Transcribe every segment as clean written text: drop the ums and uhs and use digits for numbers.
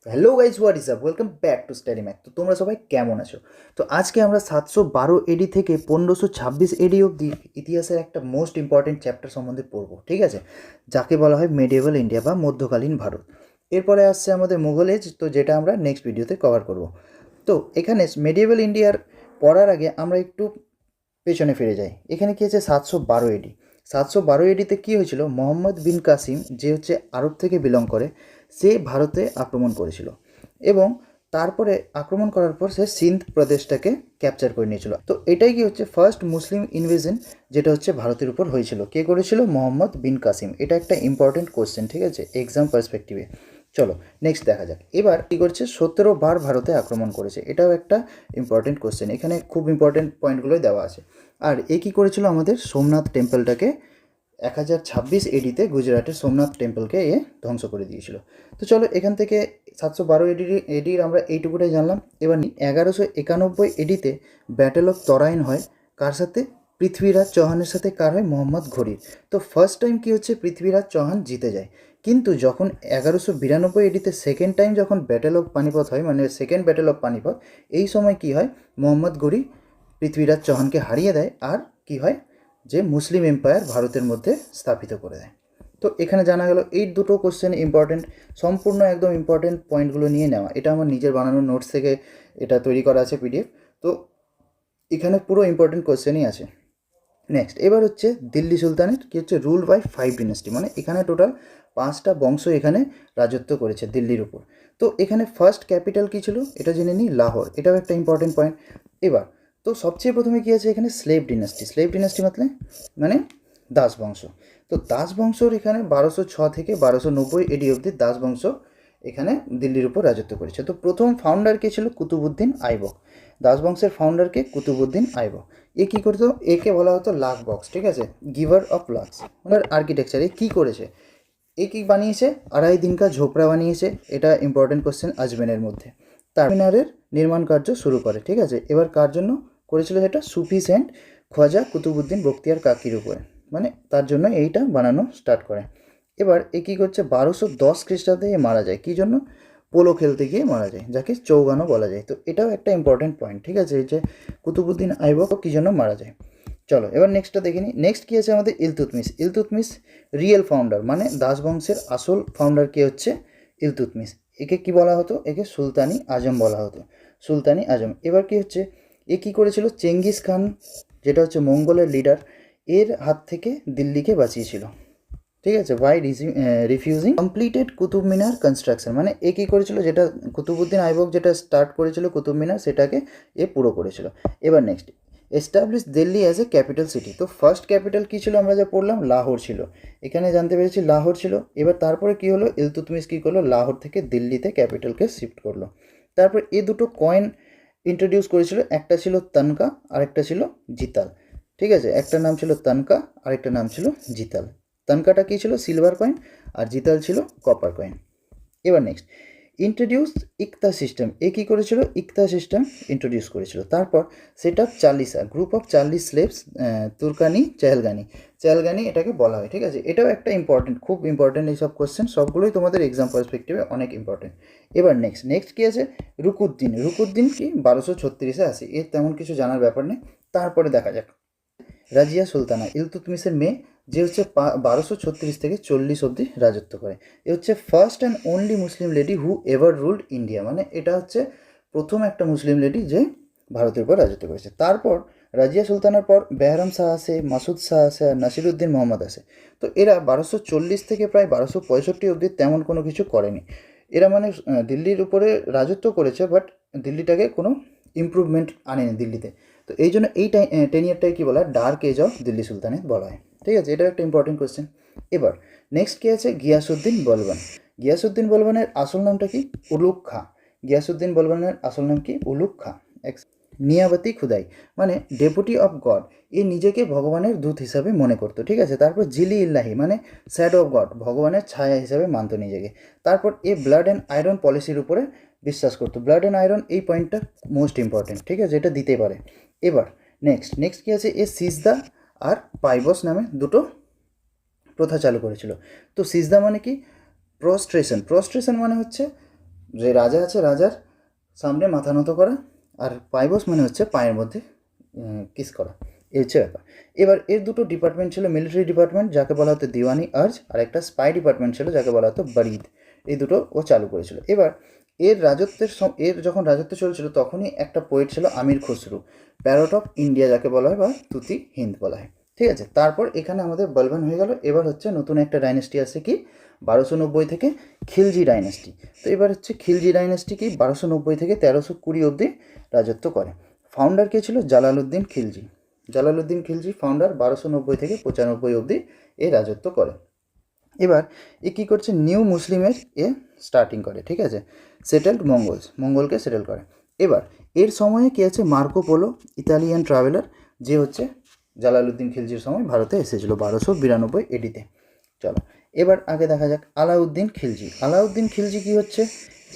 Hello guys, what is up, welcome back to study math. তো তোমরা সবাই কেমন আছো? তো আজকে আমরা 712 এডি থেকে 1526 এডি অবধি ইতিহাসের একটা মোস্ট ইম্পর্টেন্ট চ্যাপ্টার সম্বন্ধে পড়বো, ঠিক আছে, যাকে বলা হয় মেডিয়েভাল ইন্ডিয়া বা মধ্যকালীন ভারত। এরপরে আসছে আমাদের মুঘল এজ, তো যেটা আমরা নেক্সট ভিডিওতে কভার করব। তো এখানে মেডিয়েভাল ইন্ডিয়ার পড়ার আগে আমরা একটু পেছনে ফিরে যাই। এখানে কী আছে 712 এডি। 712 এডিতে কী হয়েছিল, মোহাম্মদ বিন কাসিম, যে হচ্ছে আরব থেকে বিলং করে, সে ভারতে আক্রমণ করেছিল এবং তারপরে আক্রমণ করার পর সে সিন্ধ প্রদেশটাকে ক্যাপচার করে নিয়েছিল। তো এটাই কি হচ্ছে ফার্স্ট মুসলিম ইনভেশন, যেটা হচ্ছে ভারতের উপর হয়েছিল। কে করেছিল? মোহাম্মদ বিন কাসিম। এটা একটা ইম্পর্টেন্ট কোশ্চেন, ঠিক আছে, এক্সাম পার্সপেক্টিভে। চলো নেক্সট দেখা যাক। এবার কী করছে, 17 বার ভারতে আক্রমণ করেছে। এটাও একটা ইম্পর্টেন্ট কোশ্চেন, এখানে খুব ইম্পর্টেন্ট পয়েন্টগুলোই দেওয়া আছে। আর এ কী করেছিল, আমাদের সোমনাথ টেম্পলটাকে 1026 এডিতে গুজরাটের সোমনাথ টেম্পলকে এ ধ্বংস করে দিয়েছিল। তো চলো এখান থেকে 712 এডির আমরা এইটুকুটাই জানলাম। এবার 1191 এডিতে ব্যাটেল অফ তরাইন হয়। কার সাথে? পৃথ্বীরাজ চৌহানের সাথে। কার হয়? মোহাম্মদ ঘুরির। তো ফার্স্ট টাইম কী হচ্ছে, পৃথ্বীরাজ চৌহান জিতে যায়। কিন্তু যখন 1192 এডিতে সেকেন্ড টাইম যখন ব্যাটেল অফ পানিপথ হয়, মানে সেকেন্ড ব্যাটেল অফ পানিপথ, এই সময় কি হয়, মোহাম্মদ ঘুরি পৃথ্বীরাজ চৌহানকে হারিয়ে দেয়। আর কি হয়, যে মুসলিম এম্পায়ার ভারতের মধ্যে স্থাপিত করে দেয়। তো এখানে জানা গেল এই দুটো কোশ্চেন ইম্পর্টেন্ট, সম্পূর্ণ একদম ইম্পর্টেন্ট পয়েন্টগুলো নিয়ে নেওয়া। এটা আমার নিজের বানানো নোটস থেকে এটা তৈরি করা আছে পিডিএফ। তো এখানে পুরো ইম্পর্টেন্ট কোশ্চেনই আছে। নেক্সট এবার হচ্ছে দিল্লি সুলতানের কি হচ্ছে, রুল বাই 5 ডিনাস্টি, মানে এখানে টোটাল 5টা বংশ এখানে রাজত্ব করেছে দিল্লির উপর। তো এখানে ফার্স্ট ক্যাপিটাল কী ছিল এটা জেনে নিই, লাহোর। এটাও একটা ইম্পর্টেন্ট পয়েন্ট। এবার তো সবচেয়ে প্রথমে কী আছে এখানে, স্লেভ ডিনাস্টি। স্লেভ ডিনাস্টি মানে দাস বংশ। তো দাস বংশর এখানে 1206 থেকে 1290 এডি অবধি দাস বংশ এখানে দিল্লির উপর রাজত্ব করেছে। তো প্রথম ফাউন্ডার কে ছিল? কুতুবুদ্দিন আইবক। দাস বংশের ফাউন্ডারকে কুতুবুদ্দিন আইবক। এ কী করতো, একে বলা হতো লাক বক্স, ঠিক আছে, গিভার অফ লাক্স। ওনার আর্কিটেকচার, এ কী করেছে, এ কী বানিয়েছে? আড়াই দিন কা ঝোপড়া বানিয়েছে। এটা ইম্পর্টেন্ট কোশ্চেন আজমেনের মধ্যে। তার মিনারের নির্মাণ কার্য শুরু করে, ঠিক আছে। এবার কার জন্য করেছিল সেটা? সুফি সেন্ট খ্বাজা কুতুবুদ্দিন বখতিয়ার কাকির উপরে, মানে তার জন্য এইটা বানানো স্টার্ট করে। এবার এ কী করছে, 1210 খ্রিস্টাব্দে এ মারা যায়। কী জন্য? পোলো খেলতে গিয়ে মারা যায়, যাকে চৌগানও বলা যায়। তো এটাও একটা ইম্পর্টেন্ট পয়েন্ট, ঠিক আছে, এই যে কুতুবুদ্দিন আইবক কী জন্য মারা যায়। চলো এবার নেক্সটটা দেখে নিই। নেক্সট কী আছে আমাদের, ইলতুৎমিশ। ইলতুৎমিশ রিয়েল ফাউন্ডার, মানে দাস বংশের আসল ফাউন্ডার কে হচ্ছে ইলতুৎমিশ। একে কি বলা হতো? একে সুলতানি আজম বলা হতো, সুলতানি আজম। এবার কি হচ্ছে, এ কী করেছিল, চেঙ্গিস খান যেটা হচ্ছে মঙ্গলের লিডার, এর হাত থেকে দিল্লিকে বাঁচিয়েছিল, ঠিক আছে, by refusing completed Qutub Minar construction. মানে এ কী করেছিল, যেটা কুতুবুদ্দিন আইবক যেটা স্টার্ট করেছিল কুতুব মিনার, সেটাকে এ পুরো করেছিল। এবার next, establish Delhi as a capital city. তো ফার্স্ট ক্যাপিটাল কী ছিল, আমরা যা পড়লাম, লাহোর ছিল। এখানে জানতে পেরেছি লাহোর ছিল। এবার তারপরে কী হলো, ইলতুৎমিশ কী করলো, লাহোর থেকে দিল্লিতে ক্যাপিটালকে শিফট করলো। তারপর এ দুটো কয়েন ইন্ট্রোডিউস করেছিল, একটা ছিল তনকা আরেকটা ছিল জিতাল, ঠিক আছে। একটা নাম ছিল তনকা, আরেকটা নাম ছিল জিতাল। তনকাটা কী ছিল, সিলভার কয়েন, আর জিতাল ছিল কপার কয়েন। এবার নেক্সট, ইন্ট্রোডিউস ইকতা সিস্টেম। এ কী করেছিল, ইকতা সিস্টেম ইন্ট্রোডিউস করেছিল। তারপর set up Chalisa, group of Chalis slaves, Turkani Chahalgani. Chahalgani এটাকে বলা হয়, ঠিক আছে। এটাও একটা ইম্পর্টেন্ট, খুব ইম্পর্টেন্ট এইসব কোশ্চেন, সবগুলোই তোমাদের এক্সাম পার্সপেক্টিভে অনেক ইম্পর্টেন্ট। এবার নেক্সট কী আছে, রুকুদ্দিন। রুকুদ্দিন কি 1236-এ আসে, এর তেমন কিছু জানার ব্যাপার নেই। তারপরে দেখা যাক রাজিয়া সুলতানা, ইলতুৎমিশের মেয়ে, যে হচ্ছে 1236 থেকে 40 অবধি রাজত্ব করে। এ হচ্ছে first and only Muslim lady who ever ruled India, মানে এটা হচ্ছে প্রথম একটা মুসলিম লেডি যে ভারতের উপর রাজত্ব করেছে। তারপর রাজিয়া সুলতানার পর বেহরাম শাহ আসে, মাসুদ শাহ আসে, আর নাসিরুদ্দিন মোহাম্মদ আসে। তো এরা 1240 থেকে প্রায় 1265 অবধি তেমন কোনো কিছু করেনি। এরা মানে দিল্লির উপরে রাজত্ব করেছে, বাট দিল্লিটাকে কোনো ইমপ্রুভমেন্ট আনেনি দিল্লিতে। তো এই জন্য এই টেনিয়ারটাই কী বলা হয়, ডার্ক এজ অফ দিল্লি সুলতানেত বলা হয়, ঠিক আছে। এটা একটা ইম্পর্টেন্ট কোয়েশ্চেন। এবার নেক্সট কী আছে, গিয়াসুদ্দিন বলবান। গিয়াসুদ্দিন বলবানের আসল নামটা কি? উলুগ খাঁ। গিয়াসুদ্দিন বলবানের আসল নাম কি? উলুগ খাঁ। নিয়াবতী খুদাই, মানে ডেপুটি অফ গড। এ নিজেকে ভগবানের দূত হিসাবে মনে করতো, ঠিক আছে। তারপর জিলি ইল্লাহি, মানে শ্যাডো অফ গড, ভগবানের ছায়া হিসাবে মানত নিজেকে। তারপর এ ব্লাড অ্যান্ড আয়রন পলিসির উপরে বিশ্বাস করতো। ব্লাড অ্যান্ড আয়রন, এই পয়েন্টটা মোস্ট ইম্পর্টেন্ট, ঠিক আছে, এটা দিতে পারে। এবার নেক্সট কী আছে, এ সিজদা আর পাইবস নামে দুটো প্রথা চালু করেছিল। তো সিজদা মানে কি? প্রস্ট্রেশন। প্রস্ট্রেশন মানে হচ্ছে যে রাজা আছে রাজার সামনে মাথা নত করা, আর পাইবস মানে হচ্ছে পায়ের মধ্যে কিস করা, এই হচ্ছে ব্যাপার। এবার এর দুটো ডিপার্টমেন্ট ছিল, মিলিটারি ডিপার্টমেন্ট যাকে বলা হতো দিওয়ানি আর্জ, আর একটা স্পাই ডিপার্টমেন্ট ছিল যাকে বলা হতো বারিদ। এই দুটো ও চালু করেছিল। এবার এর যখন রাজত্ব চলছিল তখনই একটা পোয়েট ছিল আমির খসরু, প্যারট অফ ইন্ডিয়া যাকে বলা হয় বা তুতি হিন্দ বলা হয়, ঠিক আছে। তারপর এখানে আমাদের বলবান হয়ে গেল। এবার হচ্ছে নতুন একটা ডাইনেস্টি আছে কি 1290 থেকে খিলজি ডাইনেস্টি। তো এবার হচ্ছে খিলজি ডাইনেস্টি কি 1290 থেকে 1320 অবধি রাজত্ব করে। ফাউন্ডার কে ছিল Jalaluddin Khilji. Jalaluddin Khilji founder 1290 থেকে 95 অবধি এ রাজত্ব করে। এবার এ কী করছে, নিউ মুসলিমের এ স্টার্টিং করে, ঠিক আছে, সেটেলড মঙ্গলকে সেটেল করে। এবার এর সময়ে কি আছে, মার্কো পোলো ইতালিয়ান ট্রাভেলার, যে হচ্ছে জালালউদ্দিন খিলজির সময় ভারতে এসেছিল 1292 এডিতে। চলো এবার আগে দেখা যাক আলাউদ্দিন খিলজি। আলাউদ্দিন খিলজি কি হচ্ছে,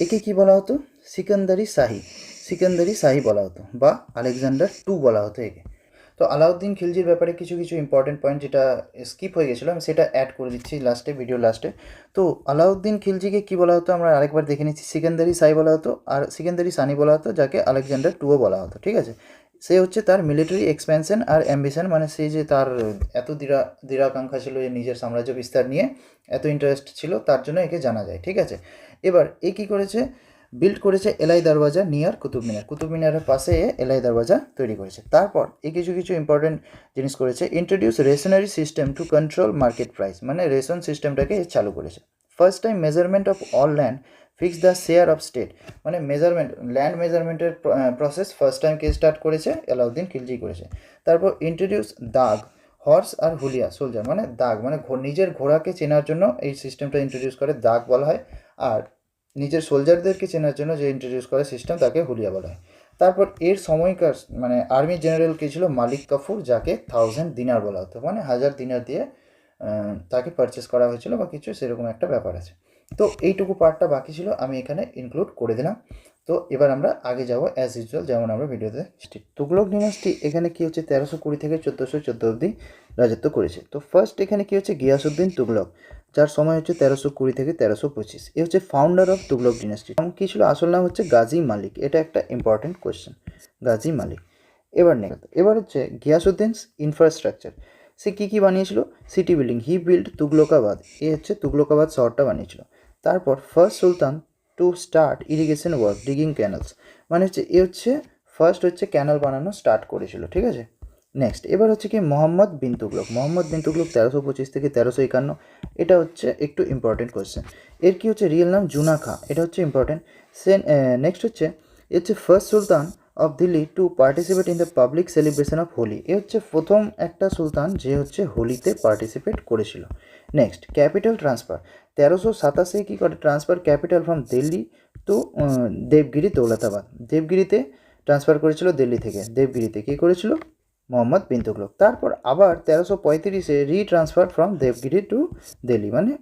একে কি বলা হতো, সিকান্দারি শাহী বলা হতো বা আলেকজান্ডার টু বলা হতো একে। তো আলাউদ্দিন খিলজির ব্যাপারে কিছু কিছু ইম্পর্টেন্ট পয়েন্ট যেটা স্কিপ হয়ে গেছিলো আমি সেটা অ্যাড করে দিচ্ছি লাস্টে, ভিডিও লাস্টে। তো আলাউদ্দিন খিলজিকে কী বলা হতো আমরা আরেকবার দেখে নিচ্ছি, সিকান্দারি শাহী বলা হতো আর সিকান্দারি সানি বলা হতো, যাকে আলেকজান্ডার টুও বলা হতো, ঠিক আছে। সে হচ্ছে তার মিলিটারি এক্সপ্যানশন আর অ্যাম্বিশন, মানে সে যে তার এত দৃঢ়াকাঙ্ক্ষা ছিল যে নিজের সাম্রাজ্য বিস্তার নিয়ে এত ইন্টারেস্ট ছিল, তার জন্য একে জানা যায়, ঠিক আছে। এবার এ কী করেছে, বিল্ড করেছে এলাই দরওয়াজা নিয়ার কুতুব মিনার, কুতুব মিনারের পাশে এলাই দরওয়াজা তৈরি করেছে। তারপর এই কিছু কিছু ইম্পর্টেন্ট জিনিস করেছে, introduce rationing system to control market price, মানে রেশন সিস্টেমটাকে চালু করেছে। First time measurement of all land fix the share of state, মানে ল্যান্ড মেজারমেন্টের প্রসেস ফার্স্ট টাইম কে স্টার্ট করেছে, আলাউদ্দিন খিলজি করেছে। তারপর ইন্ট্রোডিউস দাগ হর্স আর হুলিয়া সোলজার, মানে দাগ মানে নিজের ঘোড়াকে চেনার জন্য এই সিস্টেমটা ইন্ট্রোডিউস করে, দাগ বলা হয়। আর নিজের সোলজারদেরকে চেনার জন্য যে ইন্ট্রোডিউস করা সিস্টেম তাকে হুলিয়া বলা হয়। তারপর এর সময়কার মানে আর্মি জেনারেল কে ছিল মালিক কাফুর, যাকে 1000 দিনার বলা হতো, মানে 1000 দিনার দিয়ে তাকে পারচেস করা হয়েছিল বা কিছু সেরকম একটা ব্যাপার আছে। তো এইটুকু পার্টটা বাকি ছিল, আমি এখানে ইনক্লুড করে দিলাম। তো এবার আমরা আগে যাবো অ্যাজ ইউজুয়াল, যেমন আমরা ভিডিওতে তুগলক ডিনাস্টি এখানে কি হচ্ছে 1320 থেকে 1414 অবধি রাজত্ব করেছে। তো ফার্স্ট এখানে কি হচ্ছে গিয়াসউদ্দিন তুগলক, যার সময় হচ্ছে 1320 থেকে 1325। এ হচ্ছে ফাউন্ডার অফ তুগলক ডিনাস্টি। কি ছিল আসল নাম হচ্ছে গাজী মালিক, এটা একটা ইম্পর্টেন্ট কোয়েশ্চেন, গাজী মালিক। এবার হচ্ছে গিয়াসউদ্দিন ইনফ্রাস্ট্রাকচার, সে কী কী বানিয়েছিল, city building, he build Tughlakabad, এ হচ্ছে তুগলকাবাদ শহরটা বানিয়েছিল। তারপর first Sultan to start irrigation work digging canals, মানে হচ্ছে এ হচ্ছে ফার্স্ট হচ্ছে ক্যানাল বানানো স্টার্ট করেছিল, ঠিক আছে। নেক্সট এবার হচ্ছে কি মোহাম্মদ বিন তুগলক, 1325 থেকে 1351, এটা হচ্ছে একটু ইম্পর্টেন্ট কোয়েশ্চেন। এর কি হচ্ছে রিয়েল নাম জুনা খাঁ, এটা হচ্ছে ইম্পর্টেন্ট। নেক্সট হচ্ছে এ হচ্ছে first sultan of Delhi to participate in the public celebration of Holi, এ হচ্ছে প্রথম একটা সুলতান যে হচ্ছে হোলিতে পার্টিসিপেট করেছিল। নেক্সট ক্যাপিটাল ট্রান্সফার, 1387 কী করে transfer capital from Delhi to Devagiri Daulatabad, দেবগিরিতে ট্রান্সফার করেছিল দিল্লি থেকে দেবগিরিতে, কী করেছিল মোহাম্মদ বিন তুগলক। তারপর আবার 1335-এ রিট্রান্সফার ফ্রম দেবগিরি টু দিল্লি, মানে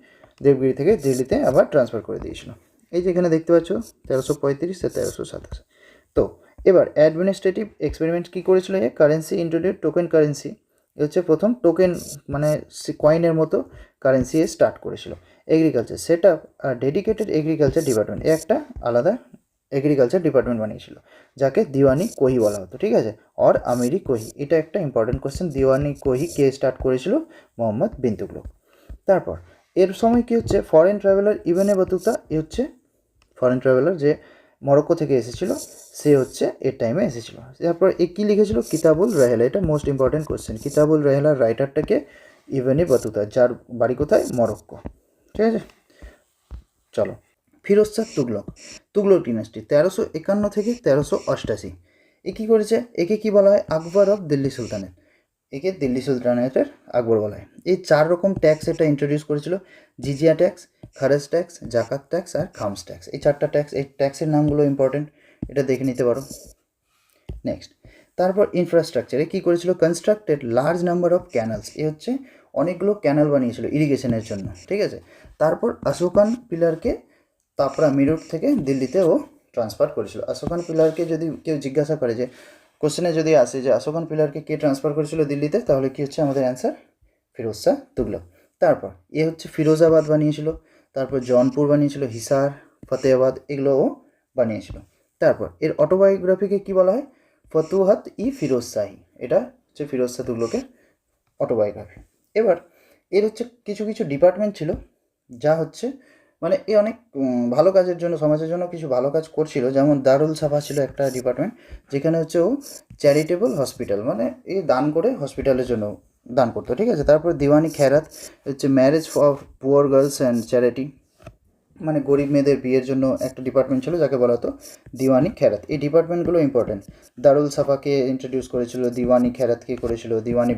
দেবগিরি থেকে দিল্লিতে আবার ট্রান্সফার করে দিয়েছিল। এই যে এখানে দেখতে পাচ্ছ 1335 থেকে 1327। তো এবার অ্যাডমিনিস্ট্রেটিভ এক্সপেরিমেন্ট কী করেছিল, এ কারেন্সি ইন্ট্রোডিউস টোকেন কারেন্সি, এ হচ্ছে প্রথম টোকেন মানে কয়েনের মতো কারেন্সি এ স্টার্ট করেছিল। Agriculture set up dedicated agriculture department, এ একটা আলাদা এগ্রিকালচার ডিপার্টমেন্ট বানিয়েছিল, যাকে দিওয়ানি কোহি বলা হতো, ঠিক আছে, অর আমিরি কোহি। এটা একটা ইম্পর্টেন্ট কোয়েশ্চেন, দিওয়ানি কোহি কে স্টার্ট করেছিল, মোহাম্মদ বিন তুগলক। তারপর এর সময় কি হচ্ছে ফরেন ট্রাভেলার ইবনে বতুতা, এ হচ্ছে ফরেন ট্রাভেলার যে মরক্কো থেকে এসেছিল, সে হচ্ছে এর টাইমে এসেছিল। তারপর এ কী লিখেছিল কিতাবুল রেহেলা, এটা মোস্ট ইম্পর্টেন্ট কোয়েশ্চেন, কিতাবুল রেহেলার রাইটারটাকে ইবনে বতুতা, যার বাড়ি কোথায় মরক্কো, ঠিক আছে। চলো ফিরোজ শাহ তুগলক ডিনাস্টি 1351 থেকে 1388। এ কী করেছে, একে কী বলা হয় আকবর অফ দিল্লি সুলতানেট, একে দিল্লি সুলতানেটের আকবর বলা হয়। এই 4 রকম ট্যাক্স এটা ইন্ট্রোডিউস করেছিল, জিজিয়া ট্যাক্স, খারেজ ট্যাক্স, জাকাত ট্যাক্স আর খামস ট্যাক্স, এই 4টা ট্যাক্স। এই ট্যাক্সের নামগুলো ইম্পর্টেন্ট, এটা দেখে নিতে পারো। নেক্সট তারপর ইনফ্রাস্ট্রাকচারে কী করেছিল, constructed large number of canals, এ হচ্ছে অনেকগুলো ক্যানাল বানিয়েছিল ইরিগেশনের জন্য, ঠিক আছে। তারপর অশোকান পিলারকে তাপরা মিরট থেকে দিল্লিতে ও ট্রান্সফার করেছিল। অশোকান পিলারকে যদি কেউ জিজ্ঞাসা করে যে কোশ্চেনে যদি আসে যে অশোকান পিলারকে কে ট্রান্সফার করেছিল দিল্লিতে, তাহলে কী হচ্ছে আমাদের অ্যান্সার ফিরোজ শাহ তুগলক। তারপর এ হচ্ছে ফিরোজাবাদ বানিয়েছিল, তারপর জৌনপুর বানিয়েছিল, হিসার, ফতেহাবাদ এগুলোও বানিয়েছিল। তারপর এর অটোবায়োগ্রাফিকে কি বলা হয়? ফতুহাত ই ফিরোজ শাহী, এটা হচ্ছে ফিরোজ শাহ তুগলকের অটোবায়োগ্রাফি। এবার এর হচ্ছে কিছু কিছু ডিপার্টমেন্ট ছিল, যা হচ্ছে মানে এ অনেক ভালো কাজের জন্য, সমাজের জন্য কিছু ভালো কাজ করছিল। যেমন দারুল সাফা ছিল একটা ডিপার্টমেন্ট, যেখানে হচ্ছে ও চ্যারিটেবল হসপিটাল, মানে এ দান করে হসপিটালের জন্য দান করতো, ঠিক আছে। তারপর দিওয়ানি খেরাত হচ্ছে marriage for poor girls and charity, মানে গরিব মেয়েদের বিয়ের জন্য একটা ডিপার্টমেন্ট ছিল যাকে বলা হতো দিওয়ানি খেরাত। এই ডিপার্টমেন্টগুলো ইম্পর্টেন্ট। দারুল সাফাকে ইন্ট্রোডিউস করেছিল, দিওয়ানি খেরাত কে করেছিল, দিওয়ানি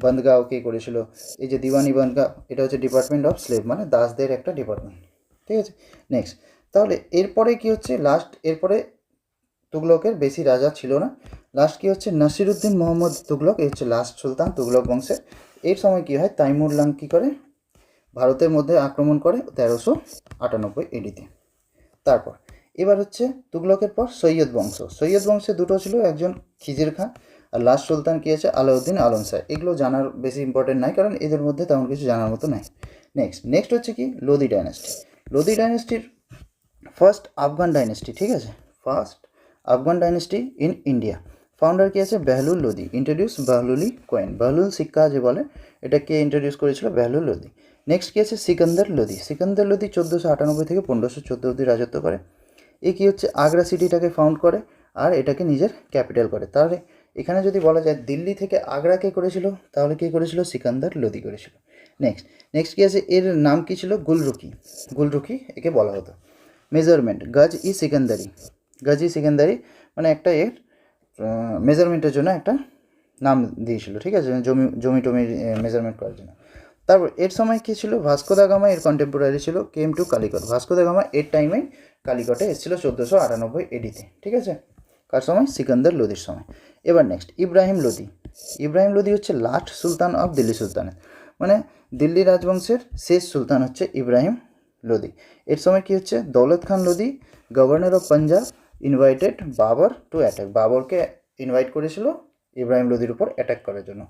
বন্দগাঁও কে করেছিল। এই যে দিওয়ানি বন্দগাঁও, এটা হচ্ছে ডিপার্টমেন্ট অফ স্লেভ, মানে দাসদের একটা ডিপার্টমেন্ট, ঠিক আছে। নেক্সট, তাহলে এরপরে কি হচ্ছে লাস্ট, এরপরে তুগলকের বেশি রাজা ছিল না। লাস্ট কি হচ্ছে নাসিরুদ্দিন মোহাম্মদ তুগলক, এই হচ্ছে লাস্ট সুলতান তুগলক বংশের। এর সময় কি হয়, তাইমুরলাং কী করে, ভারতের মধ্যে আক্রমণ করে 1398 এডিতে। তারপর এবার হচ্ছে তুগলকের পর সৈয়দ বংশ। সৈয়দ বংশে দুটো ছিল, একজন খিজির খান, আর লাস্ট সুলতান কী আছে আলাউদ্দিন আলম শাহ। এগুলো জানার বেশি ইম্পর্টেন্ট নাই, কারণ এদের মধ্যে তেমন কিছু জানার মতো নাই। নেক্সট হচ্ছে কি লোদি ডাইনাস্টি। লোদি ডাইনাস্টির ফার্স্ট আফগান ডাইনাস্টি, ঠিক আছে, first Afghan dynasty in India. Founder কি আছে বেহলুল লোদি, ইন্ট্রোডিউস বাহলুলি কয়েন, বাহলুল সিক্কা যে বলে, এটা কে ইন্ট্রোডিউস করেছিল? বেহলুল লোদি। নেক্সট কি আছে সিকান্দার লোদি। সিকান্দার লোদি 1498 থেকে 1514 অবধি রাজত্ব করে। এ কী হচ্ছে আগ্রা সিটিটাকে ফাউন্ড করে আর এটাকে নিজের ক্যাপিটাল করে। তাহলে এখানে যদি বলা যায় দিল্লি থেকে আগ্রা কে করেছিল, তাহলে কে করেছিল? সিকান্দার লোদি করেছিল। নেক্সট কি আছে, এর নাম কি ছিল? গুলরুখি একে বলা হতো। মেজারমেন্ট গজ ই সিকান্দারি, গজ ই সিকান্দারি মানে একটা এর মেজারমেন্টের জন্য একটা নাম দিয়েছিল, ঠিক আছে, জমি টমির মেজারমেন্ট করার জন্য। তারপর এর সময় কী ছিল? ভাস্কো দা গামা এর কন্টেম্পোরারি ছিল, came to Calicut. Vasco da Gama এর টাইমেই কালিকটে এসেছিল 1498 এডিতে, ঠিক আছে। কার সময়? সিকান্দার লোদির সময়। এবার নেক্সট ইব্রাহিম লোদি। ইব্রাহিম লোদি হচ্ছে লাস্ট সুলতান অফ দিল্লি সুলতানের, মানে দিল্লি রাজবংশের শেষ সুলতান হচ্ছে ইব্রাহিম লোদি। এর সময় কি হচ্ছে Daulat Khan Lodi, governor of Punjab, invited Babur to attack. বাবরকে ইনভাইট করেছিল ইব্রাহিম লোদির উপর অ্যাটাক করার জন্য।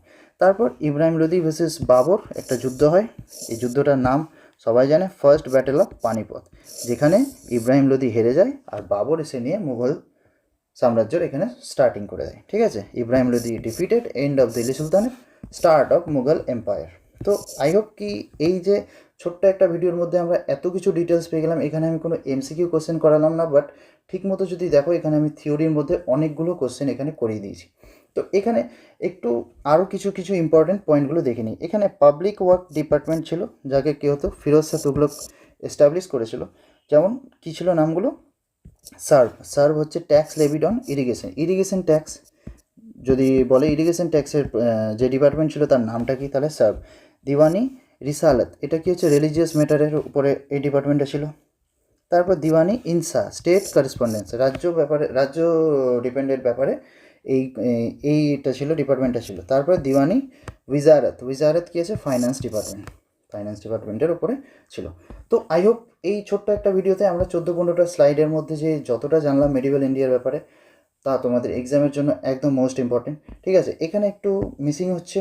তারপর ইব্রাহিম লোদি ভার্সেস বাবর একটা যুদ্ধ হয়। এই যুদ্ধটার নাম সবাই জানে, ফার্স্ট ব্যাটেল অফ পানিপথ, যেখানে ইব্রাহিম লোদি হেরে যায় আর বাবর এসে নিয়ে মুঘল সাম্রাজ্যের এখানে স্টার্টিং করে দেয়, ঠিক আছে। Ibrahim Lodi defeated, end of Delhi সুলতানের, স্টার্ট অফ মুঘল এম্পায়ার। তো আই হোপ কি এই যে ছোট্ট একটা ভিডিওর মধ্যে আমরা এত কিছু ডিটেলস পেয়ে গেলাম। এখানে আমি কোনো এমসিকিউ কোশ্চেন করালাম না, বাট ঠিক মতো যদি দেখো এখানে আমি থিওরির মধ্যে অনেকগুলো কোশ্চেন এখানে করিয়ে দিয়েছি। তো এখানে একটু আরও কিছু ইম্পর্টেন্ট পয়েন্টগুলো দেখে নিই। এখানে পাবলিক ওয়ার্ক ডিপার্টমেন্ট ছিল, যাকে কী হতো ফিরোজ শাহ তুগলক এস্টাবলিশ করেছিল। যেমন কী ছিল নামগুলো? সার্ভ হচ্ছে tax levied on irrigation tax. যদি বলে ইরিগেশন ট্যাক্সের যে ডিপার্টমেন্ট ছিল তার নামটা কি, তাহলে সার্ভ। দিওয়ানি রিসালাত, এটা কি হচ্ছে রিলিজিয়াস ম্যাটারের উপরে এই ডিপার্টমেন্টটা ছিল। তারপর দিওয়ানি ইনসা, স্টেট করেসপন্ডেন্স, রাজ্য ডিপেন্ডেন্ট ব্যাপারে এইটা ছিল, ডিপার্টমেন্টটা ছিল। তারপর দিওয়ানি উইজারত কি আছে? ফাইন্যান্স ডিপার্টমেন্টের উপরে ছিল। তো আই হোপ এই ছোট্ট একটা ভিডিওতে আমরা 14-15টা স্লাইডের মধ্যে যে যতটা জানলাম মেডিভেল ইন্ডিয়ার ব্যাপারে, তা তোমাদের এক্সামের জন্য একদম মোস্ট ইম্পর্টেন্ট, ঠিক আছে। এখানে একটু মিসিং হচ্ছে